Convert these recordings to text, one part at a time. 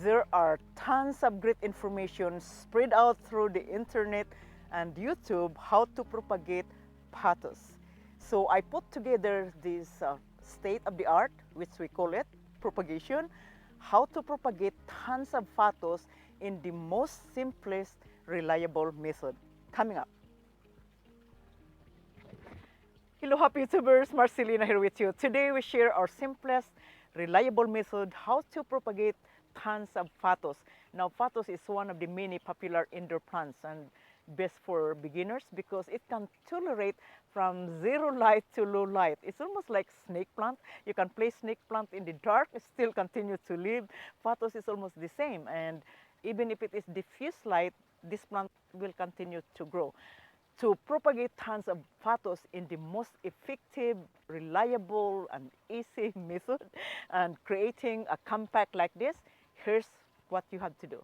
There are tons of great information spread out through the internet and YouTube how to propagate pothos. So I put together this state of the art, which we call it propagation, how to propagate tons of pothos in the most simplest, reliable method. Coming up. Hello, happy YouTubers, Marcelina here with you. Today we share our simplest, reliable method how to propagate tons of pothos. Now, pothos is one of the many popular indoor plants and best for beginners because it can tolerate from zero light to low light. It's almost like snake plant. You can place snake plant in the dark, it still continue to live. Pothos is almost the same, and even if it is diffuse light, this plant will continue to grow. To propagate tons of pothos in the most effective, reliable, and easy method, and creating a compact like this, here's what you have to do.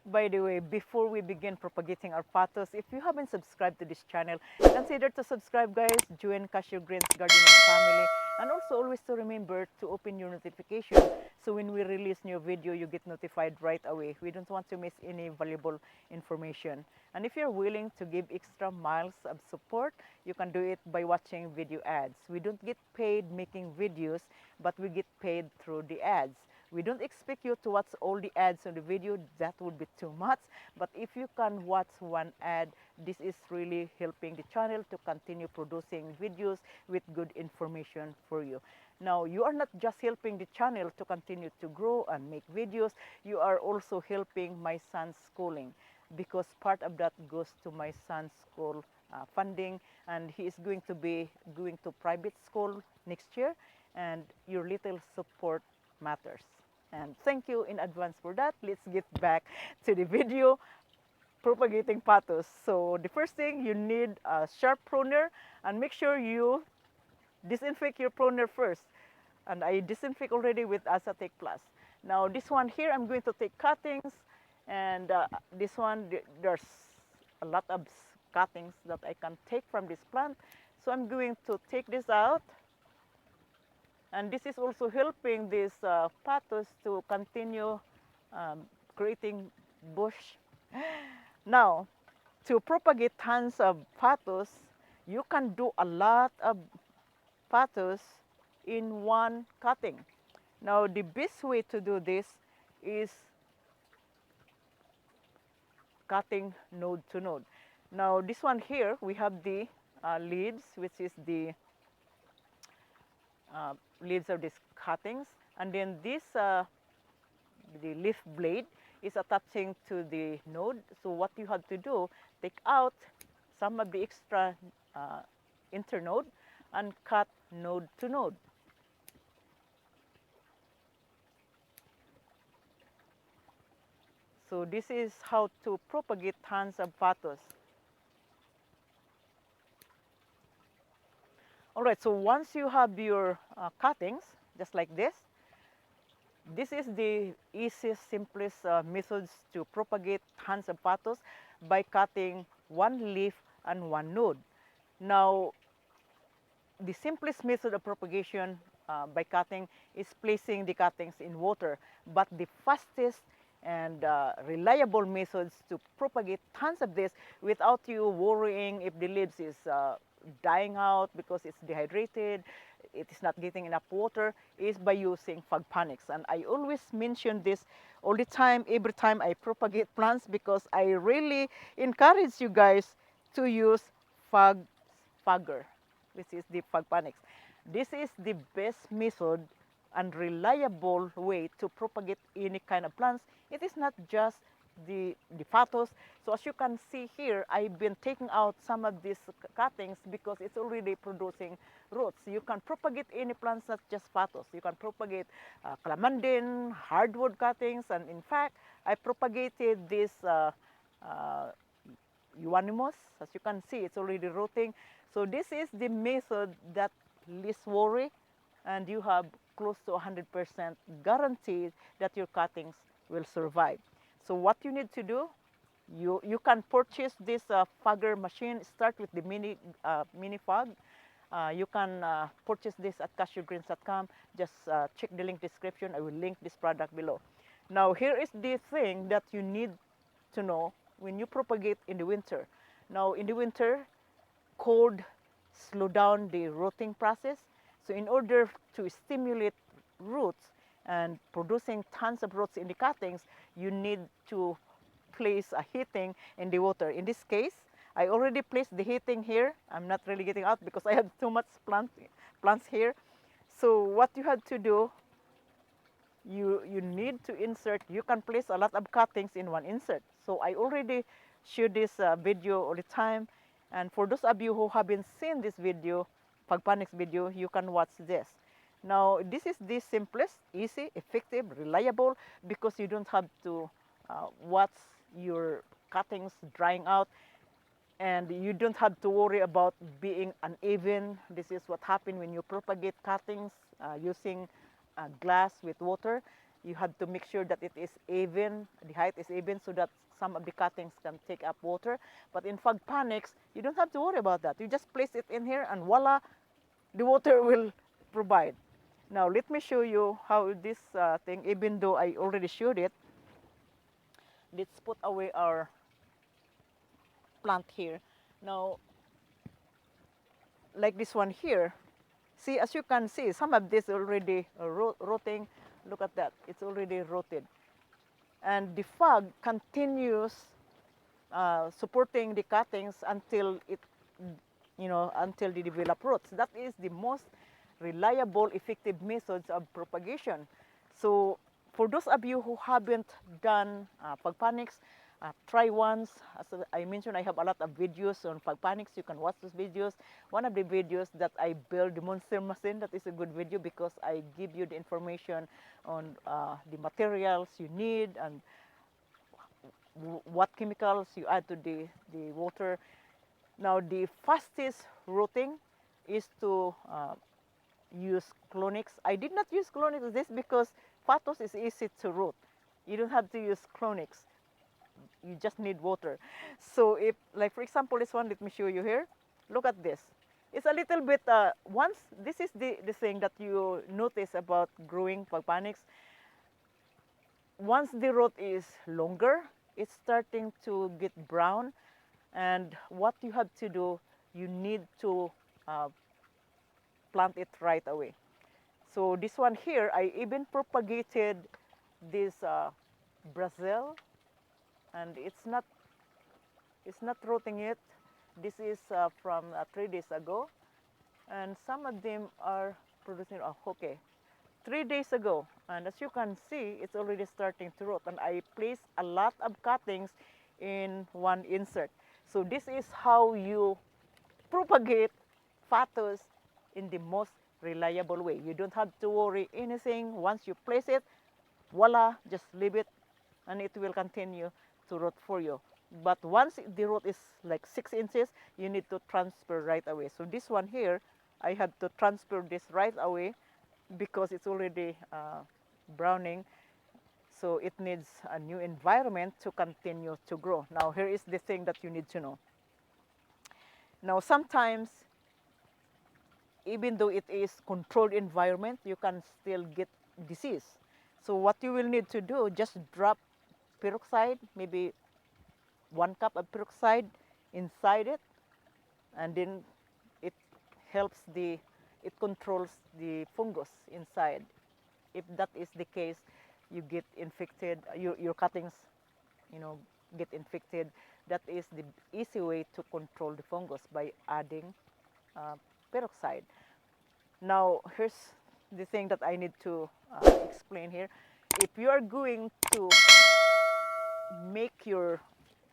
By the way, before we begin propagating our pothos, if you haven't subscribed to this channel, consider to subscribe, guys. Join Cashew Greens Gardening family, and also always to remember to open your notification so when we release new video, you get notified right away. We don't want to miss any valuable information. And if you're willing to give extra miles of support, you can do it by watching video ads. We don't get paid making videos, but we get paid through the ads. We don't expect you to watch all the ads on the video, that would be too much. But if you can watch one ad, this is really helping the channel to continue producing videos with good information for you. Now, you are not just helping the channel to continue to grow and make videos, you are also helping my son's schooling, because part of that goes to my son's school funding, and he is going to be going to private school next year, and your little support matters. And thank you in advance for that. Let's get back to the video, propagating pothos. So the first thing, you need a sharp pruner, and make sure you disinfect your pruner first. And I disinfect already with Azatec Plus. Now this one here, I'm going to take cuttings, and this one, there's a lot of cuttings that I can take from this plant. So I'm going to take this out. And this is also helping this pothos to continue creating bush. Now, to propagate tons of pothos, you can do a lot of pothos in one cutting. Now, the best way to do this is cutting node to node. Now, this one here, we have the leaves, which is the leaves of these cuttings, and then this the leaf blade is attaching to the node. So what you have to do, take out some of the extra internode and cut node to node. So this is how to propagate tons of pothos. All right, so once you have your cuttings, just like this is the easiest, simplest methods to propagate tons of pothos by cutting one leaf and one node. Now, the simplest method of propagation by cutting is placing the cuttings in water, but the fastest and reliable methods to propagate tons of this without you worrying if the leaves is dying out because it's dehydrated, it is not getting enough water, is by using FOGPONICS. And I always mention this all the time, every time I propagate plants, because I really encourage you guys to use fogger, which is the FOGPONICS. This is the best method and reliable way to propagate any kind of plants. It is not just the pothos. So as you can see here, I've been taking out some of these cuttings because it's already producing roots. You can propagate any plants, not just pothos. You can propagate clamandin, hardwood cuttings, and in fact, I propagated this euonymus. As you can see, it's already rooting. So this is the method that least worry, and you have close to 100% guaranteed that your cuttings will survive. So what you need to do, you can purchase this fogger machine. Start with the mini fog, You can purchase this at cashewgreens.com. Just check the link description. I will link this product below. Now here is the thing that you need to know when you propagate in the winter. Now in the winter, cold slow down the rooting process. So in order to stimulate roots and producing tons of roots in the cuttings, you need to place a heating in the water. In this case, I already placed the heating here. I'm not really getting out because I have too much plants here. So what you have to do, you need to insert, you can place a lot of cuttings in one insert. So I already showed this video all the time. And for those of you who haven't seen this video, FOGPONICS video, you can watch this. Now, this is the simplest, easy, effective, reliable, because you don't have to watch your cuttings drying out, and you don't have to worry about being uneven. This is what happens when you propagate cuttings using glass with water. You have to make sure that it is even, the height is even, so that some of the cuttings can take up water. But in FOGPONICS, you don't have to worry about that. You just place it in here and voila, the water will provide. Now let me show you how this thing, even though I already showed it, let's put away our plant here. Now, like this one here, see, as you can see, some of this already rotting. Look at that, it's already rotted. And the fog continues supporting the cuttings until it, until they develop roots. That is the most reliable, effective methods of propagation. So for those of you who haven't done FOGPONICS, try once. As I mentioned, I have a lot of videos on FOGPONICS. You can watch those videos. One of the videos that I built the monster machine, that is a good video because I give you the information on the materials you need and what chemicals you add to the water. Now, the fastest rooting is to use clonics. I did not use clonics this because Pothos is easy to root. You don't have to use clonics. You just need water. So if, like for example, this one, let me show you here. Look at this. It's a little bit, once, this is the thing that you notice about growing FOGPONICS. Once the root is longer, it's starting to get brown. And what you have to do, you need to plant it right away. So this one here, I even propagated this Brazil, and it's not rotting yet. This is from 3 days ago, and some of them are producing. Oh, okay, 3 days ago, and as you can see, it's already starting to rot. And I placed a lot of cuttings in one insert. So this is how you propagate Pothos in the most reliable way. You don't have to worry anything. Once you place it, voila, just leave it and it will continue to rot for you. But once the root is like 6 inches, you need to transfer right away. So this one here, I had to transfer this right away because it's already browning. So it needs a new environment to continue to grow. Now here is the thing that you need to know. Now sometimes, even though it is controlled environment, you can still get disease. So what you will need to do, just drop peroxide, maybe 1 cup of peroxide inside it, and then it helps it controls the fungus inside. If that is the case, you get infected, your cuttings, get infected. That is the easy way to control the fungus, by adding peroxide. Now, here's the thing that I need to explain here. If you are going to make your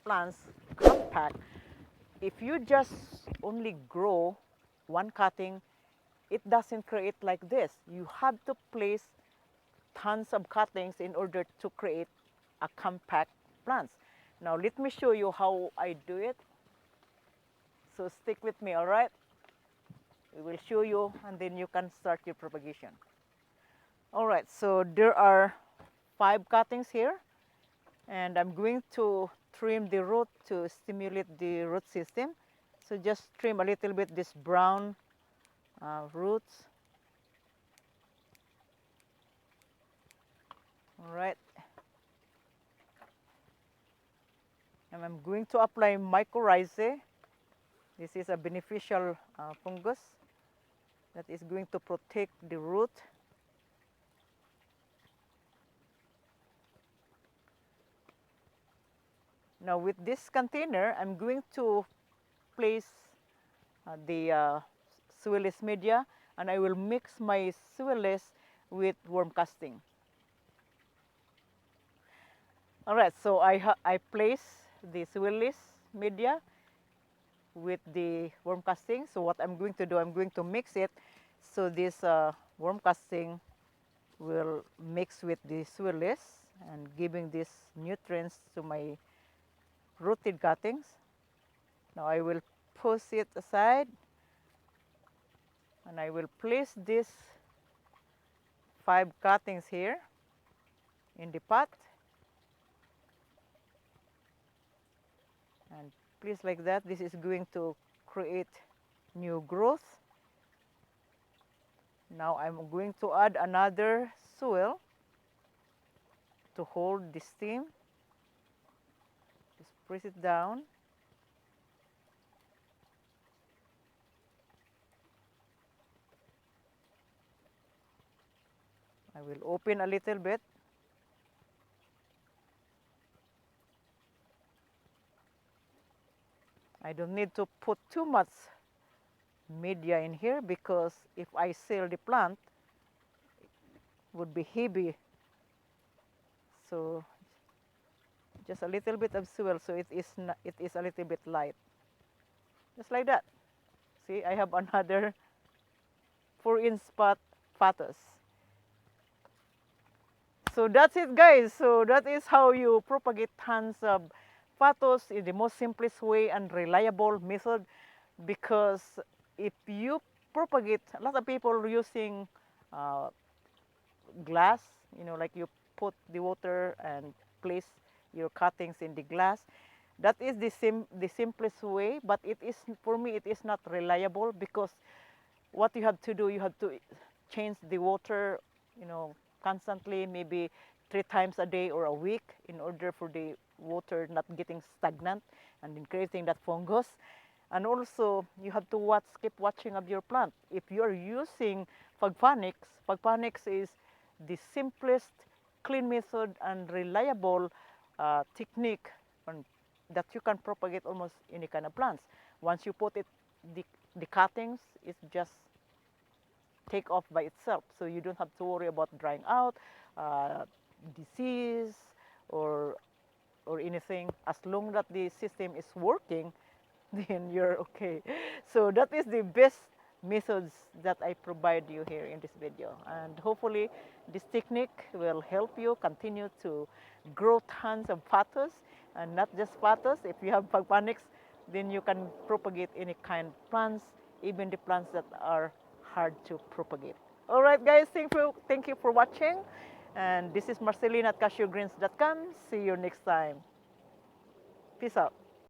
plants compact, if you just only grow one cutting, it doesn't create like this. You have to place tons of cuttings in order to create a compact plants. Now let me show you how I do it. So stick with me, all right? We will show you and then you can start your propagation. All right, so there are 5 cuttings here, and I'm going to trim the root to stimulate the root system. So just trim a little bit this brown roots. All right. And I'm going to apply mycorrhizae. This is a beneficial fungus that is going to protect the root. Now with this container, I'm going to place the suilless media, and I will mix my suilless with worm casting. All right, so I place the suilless media with the worm casting. So what I'm going to do, I'm going to mix it so this worm casting will mix with the suilless and giving these nutrients to my rooted cuttings. Now I will push it aside and I will place these 5 cuttings here in the pot, and place like that. This is going to create new growth. Now I'm going to add another soil to hold the stem. Just press it down. I will open a little bit. I don't need to put too much media in here because if I seal the plant, it would be heavy. So just a little bit of soil so it is a little bit light. Just like that. See, I have another 4-inch pothos. So that's it, guys. So that is how you propagate tons of pothos in the most simplest way and reliable method, because if you propagate, a lot of people are using glass, like you put the water and place your cuttings in the glass. That is the simplest way, but it is, for me, it is not reliable, because what you have to do, you have to change the water, constantly, maybe 3 times a day or a week, in order for the water not getting stagnant and increasing that fungus. And also, you have to keep watching of your plant. If you're using FOGPONICS is the simplest, clean method and reliable technique that you can propagate almost any kind of plants. Once you put it, the cuttings is just take off by itself, so you don't have to worry about drying out, disease, or anything. As long that the system is working, then you're okay. So that is the best methods that I provide you here in this video, and hopefully this technique will help you continue to grow tons of pothos, and not just pothos. If you have FOGPONICS, then you can propagate any kind of plants, even the plants that are hard to propagate. All right, guys, thank you for watching, and this is Marceline at cashewgreens.com. See you next time. Peace out.